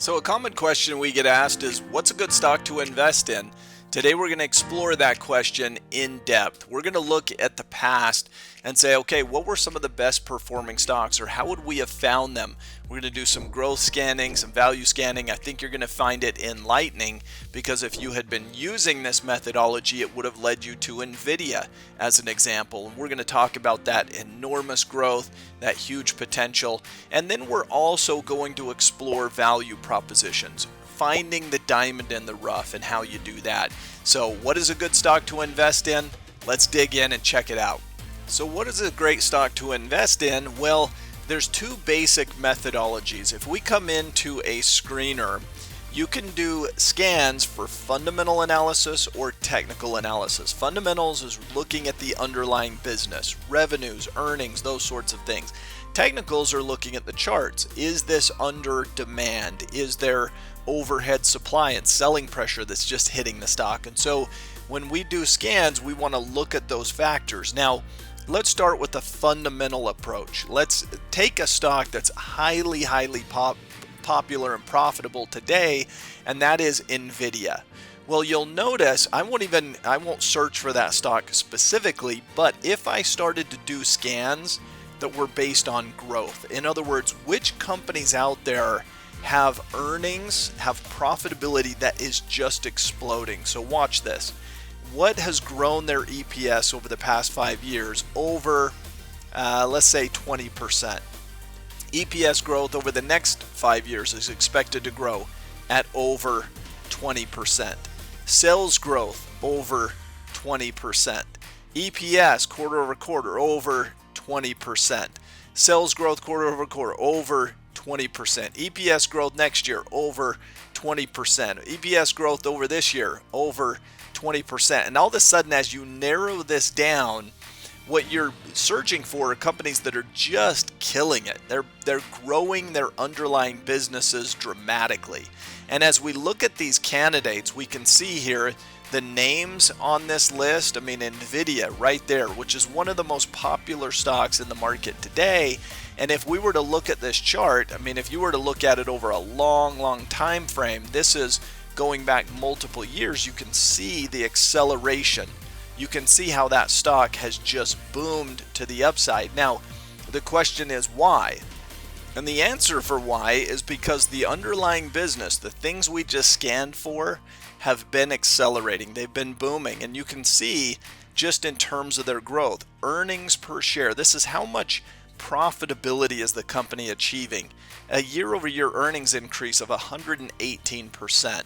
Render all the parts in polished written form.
So a common question we get asked is, what's a good stock to invest in? Today we're going to explore that question in depth. We're going to look at the past and say, okay, what were some of the best performing stocks, or how would we have found them? We're going to do some growth scanning, some value scanning. I think you're going to find it enlightening, because if you had been using this methodology, it would have led you to Nvidia as an example. And we're going to talk about that enormous growth, that huge potential. And then we're also going to explore value propositions, finding the diamond in the rough and how you do that. So what is a good stock to invest in? Let's dig in and check it out. So what is a great stock to invest in? Well, there's two basic methodologies. If we come into a screener, you can do scans for fundamental analysis or technical analysis. Fundamentals is looking at the underlying business, revenues, earnings, those sorts of things. Technicals are looking at the charts. Is this under demand? Is there overhead supply and selling pressure that's just hitting the stock? And so when we do scans, we want to look at those factors. Now, let's start with the fundamental approach. Let's take a stock that's highly popular and profitable today, and that is Nvidia. Well, you'll notice I won't search for that stock specifically, but if I started to do scans that were based on growth, in other words, which companies out there have earnings, have profitability that is just exploding. So watch this. What has grown their EPS over the past 5 years? Over, let's say 20%. EPS growth over the next 5 years is expected to grow at over 20%. Sales growth over 20%. EPS quarter over quarter over 20%. Sales growth quarter over quarter over 20%. EPS growth next year over 20%. EPS growth over this year over 20%. And all of a sudden, as you narrow this down, what you're searching for are companies that are just killing it. They're growing their underlying businesses dramatically. And as we look at these candidates, we can see here the names on this list. I mean, Nvidia right there, which is one of the most popular stocks in the market today. And if we were to look at this chart, I mean, if you were to look at it over a long time frame, this is going back multiple years, you can see the acceleration. You can see how that stock has just boomed to the upside. Now, the question is why? And the answer for why is because the underlying business, the things we just scanned for, have been accelerating. They've been booming. And you can see just in terms of their growth, earnings per share. This is how much profitability is the company achieving. A year-over-year earnings increase of 118%.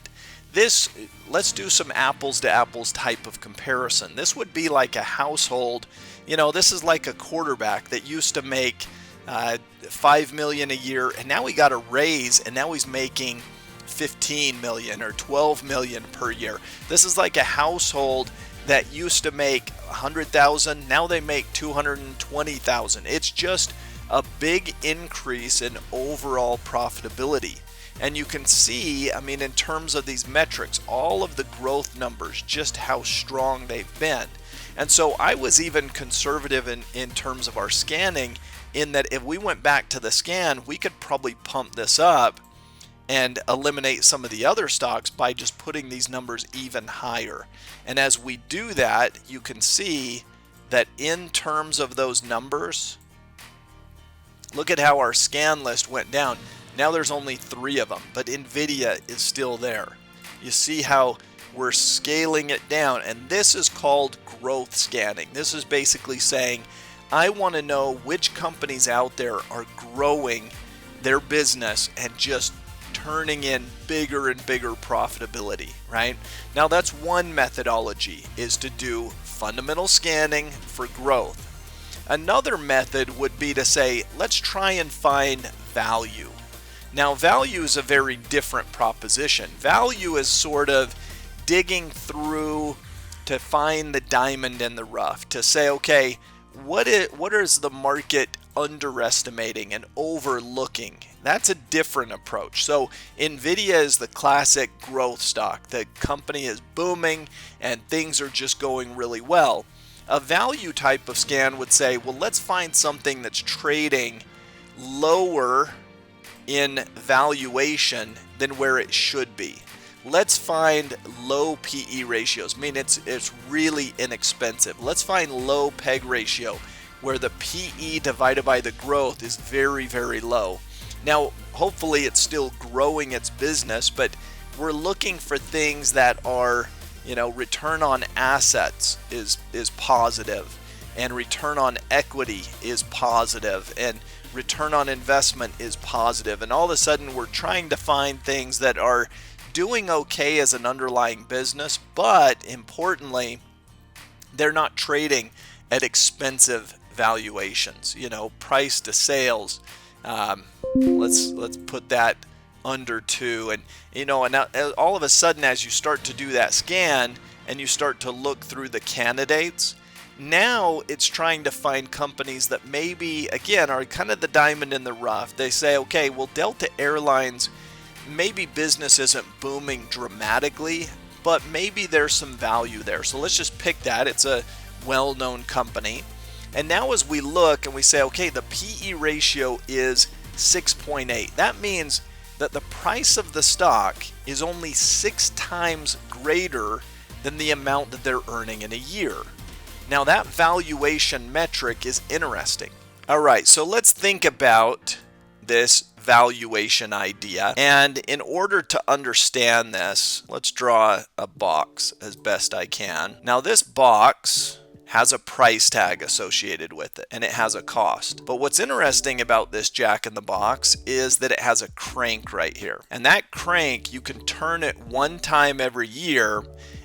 This, let's do some apples to apples type of comparison. This would be like a household, this is like a quarterback that used to make $5 million a year, and now he got a raise, and now he's making $15 million or $12 million per year. This is like a household that used to make $100,000, now they make $220,000. It's just a big increase in overall profitability. And you can see, I mean, in terms of these metrics, all of the growth numbers, just how strong they've been. And so I was even conservative in terms of our scanning, in that if we went back to the scan, we could probably pump this up and eliminate some of the other stocks by just putting these numbers even higher. And as we do that, you can see that in terms of those numbers, look at how our scan list went down. Now there's only 3 of them, but Nvidia is still there. You see how we're scaling it down, and this is called growth scanning. This is basically saying, I want to know which companies out there are growing their business and just turning in bigger and bigger profitability, right? Now that's one methodology, is to do fundamental scanning for growth. Another method would be to say, let's try and find value. Now, value is a very different proposition. Value is sort of digging through to find the diamond in the rough, to say, okay, what is the market underestimating and overlooking? That's a different approach. So Nvidia is the classic growth stock. The company is booming and things are just going really well. A value type of scan would say, well, let's find something that's trading lower in valuation than where it should be. Let's find low PE ratios. I mean, it's really inexpensive. Let's find low PEG ratio where the PE divided by the growth is very, very low. Now, hopefully it's still growing its business, but we're looking for things that are, return on assets is positive, and return on equity is positive, and return on investment is positive. And all of a sudden we're trying to find things that are doing okay as an underlying business, but importantly, they're not trading at expensive valuations. Price to sales, let's put that under 2, and now, all of a sudden, as you start to do that scan and you start to look through the candidates, now it's trying to find companies that maybe, again, are kind of the diamond in the rough. They say, okay, well, Delta Airlines, maybe business isn't booming dramatically, but maybe there's some value there. So let's just pick that. It's a well-known company. And now as we look and we say, okay, the PE ratio is 6.8. That means that the price of the stock is only 6 times greater than the amount that they're earning in a year. Now that valuation metric is interesting. All right, so let's think about this valuation idea. And in order to understand this, let's draw a box as best I can. Now this box has a price tag associated with it, and it has a cost. But what's interesting about this Jack in the Box is that it has a crank right here. And that crank, you can turn it one time every year,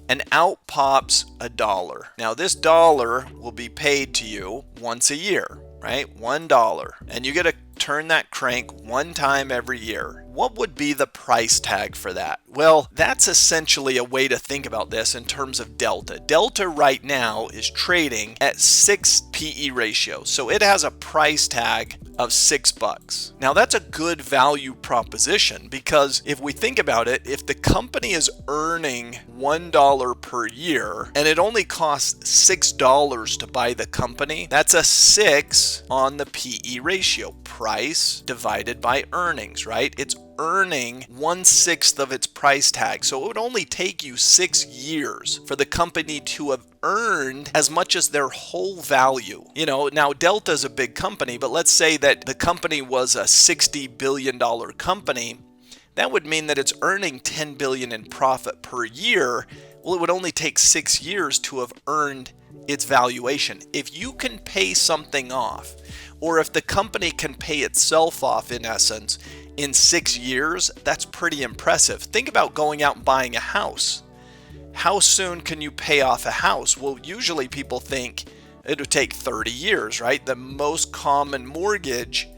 and out pops $1. Now this dollar will be paid to you once a year, right? $1. And you get to turn that crank one time every year. What would be the price tag for that? Well, that's essentially a way to think about this in terms of Delta. Delta right now is trading at 6 PE ratio. So it has a price tag of $6. Now that's a good value proposition, because if we think about it, if the company is earning $1 per year and it only costs $6 to buy the company, that's a 6 on the PE ratio. Price divided by earnings, right? It's earning 1/6 of its price tag. So it would only take you 6 years for the company to have earned as much as their whole value. Now Delta's a big company, but let's say that the company was a $60 billion company. That would mean that it's earning $10 billion in profit per year. Well, it would only take 6 years to have earned its valuation. If you can pay something off, or if the company can pay itself off, in essence, in 6 years, that's pretty impressive. Think about going out and buying a house. How soon can you pay off a house? Well, usually people think it would take 30 years, right? The most common mortgage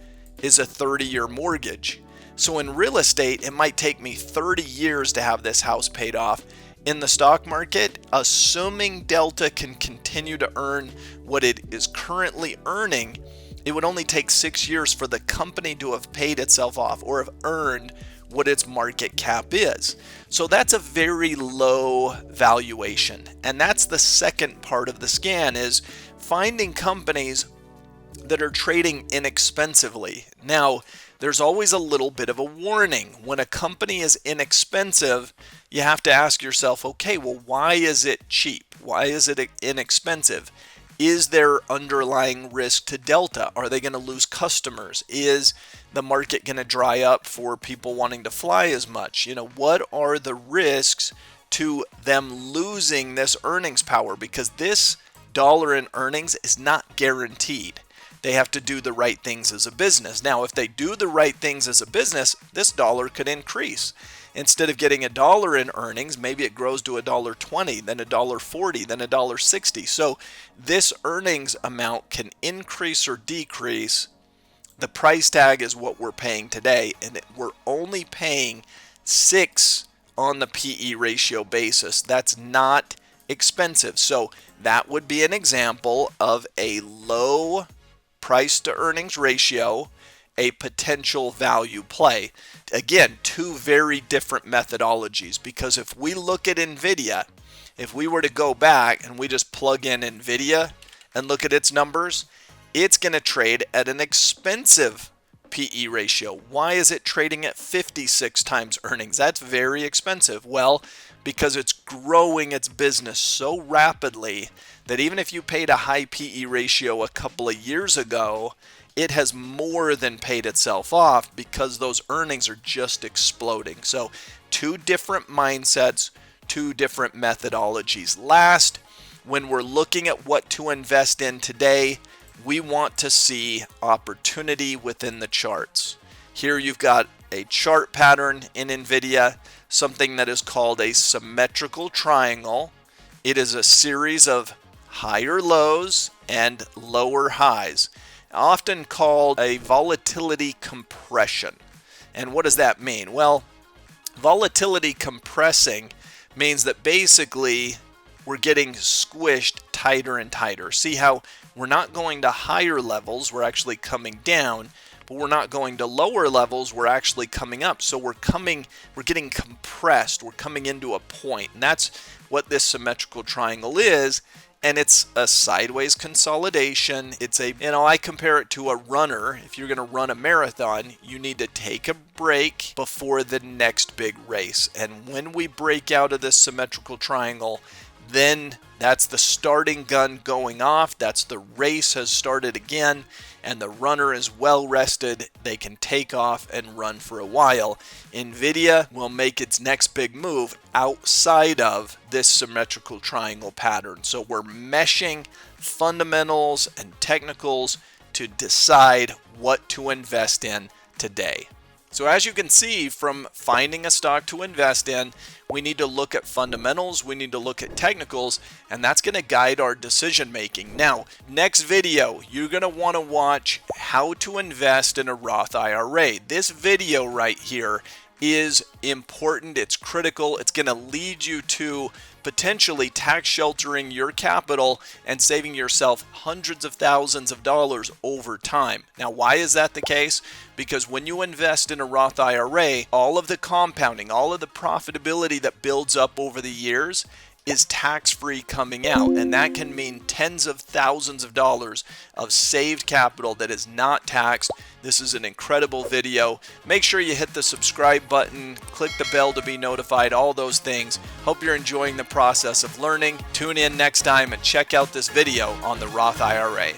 is a 30-year mortgage. So in real estate, it might take me 30 years to have this house paid off. In the stock market, assuming Delta can continue to earn what it is currently earning, it would only take 6 years for the company to have paid itself off or have earned what its market cap is. So that's a very low valuation. And that's the second part of the scan, is finding companies that are trading inexpensively. Now, there's always a little bit of a warning. When a company is inexpensive, you have to ask yourself, okay, well, why is it cheap? Why is it inexpensive? Is there underlying risk to Delta? Are they going to lose customers? Is the market going to dry up for people wanting to fly as much? What are the risks to them losing this earnings power? Because this dollar in earnings is not guaranteed. They have to do the right things as a business. Now, if they do the right things as a business, this dollar could increase. Instead of getting $1 in earnings, maybe it grows to $1.20, then $1.40, then $1.60. So this earnings amount can increase or decrease. The price tag is what we're paying today, and we're only paying 6 on the PE ratio basis. That's not expensive. So that would be an example of a low price to earnings ratio, a potential value play. Again, 2 very different methodologies, because if we look at NVIDIA, if we were to go back and we just plug in NVIDIA and look at its numbers, it's going to trade at an expensive PE ratio. Why is it trading at 56 times earnings? That's very expensive. Well, because it's growing its business so rapidly that even if you paid a high PE ratio a couple of years ago, it has more than paid itself off because those earnings are just exploding. So two different mindsets, two different methodologies. Last, when we're looking at what to invest in today, we want to see opportunity within the charts. Here you've got a chart pattern in NVIDIA, something that is called a symmetrical triangle. It is a series of higher lows and lower highs, often called a volatility compression. And what does that mean? Well, volatility compressing means that basically we're getting squished tighter and tighter. See how we're not going to higher levels, we're actually coming down, but we're not going to lower levels, we're actually coming up. So we're getting compressed, we're coming into a point. And that's what this symmetrical triangle is. And it's a sideways consolidation. It's I compare it to a runner. If you're going to run a marathon, you need to take a break before the next big race. And when we break out of this symmetrical triangle, then that's the starting gun going off. That's the race has started again, and the runner is well rested. They can take off and run for a while. NVIDIA will make its next big move outside of this symmetrical triangle pattern. So we're meshing fundamentals and technicals to decide what to invest in today. So as you can see from finding a stock to invest in, we need to look at fundamentals, we need to look at technicals, and that's going to guide our decision making. Now, next video, you're going to want to watch how to invest in a Roth IRA. This video right here is important, it's critical, it's going to lead you to potentially tax sheltering your capital and saving yourself hundreds of thousands of dollars over time. Now, why is that the case? Because when you invest in a Roth IRA, all of the compounding, all of the profitability that builds up over the years is tax-free coming out, and that can mean tens of thousands of dollars of saved capital that is not taxed. This is an incredible video. Make sure you hit the subscribe button, click the bell to be notified, all those things. Hope you're enjoying the process of learning. Tune in next time and check out this video on the Roth IRA.